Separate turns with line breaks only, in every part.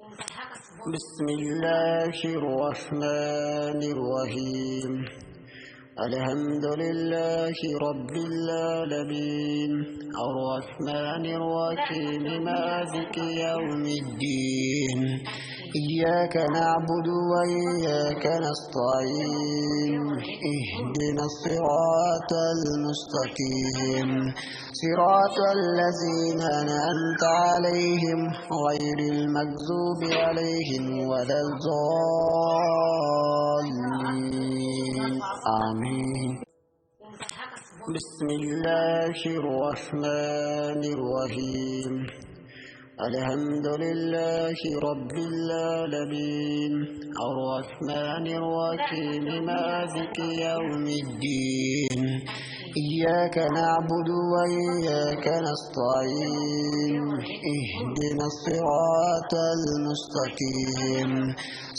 بسم الله الرحمن الرحيم. الحمد لله رب العالمين الرحمن الرحيم مالك يوم الدين. إياك نعبد وإياك نستعين. اهدنا الصراط المستقيم صراط الذين أنعمت عليهم غير المغضوب عليهم ولا الضالين. آمين. بسم الله الرحمن الرحيم. الحمد لله رب العالمين الرحمن الرحيم مالك يوم الدين. إياك نعبد وإياك نستعين. اهدنا الصراط المستقيم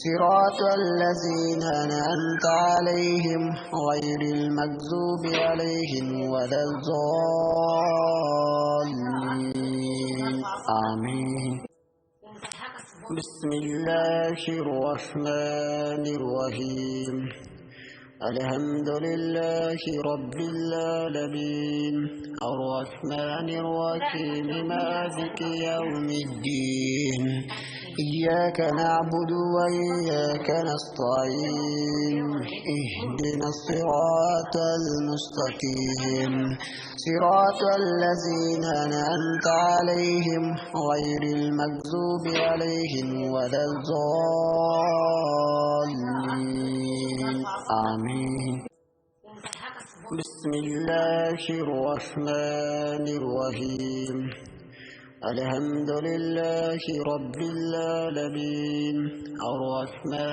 صراط الذين أنعمت عليهم غير المغضوب عليهم ولا الضالين. آمين. بسم الله الرحمن الرحيم. الحمد لله رب العالمين الرحمن الرحيم مالك يوم الدين. إياك نعبد وإياك نستعين. اهدنا الصراط المستقيم صراط الذين أنعمت عليهم غير المغضوب عليهم ولا الضالين. آمين. بسم الله الرحمن الرحيم. الحمد لله رب العالمين الرحمن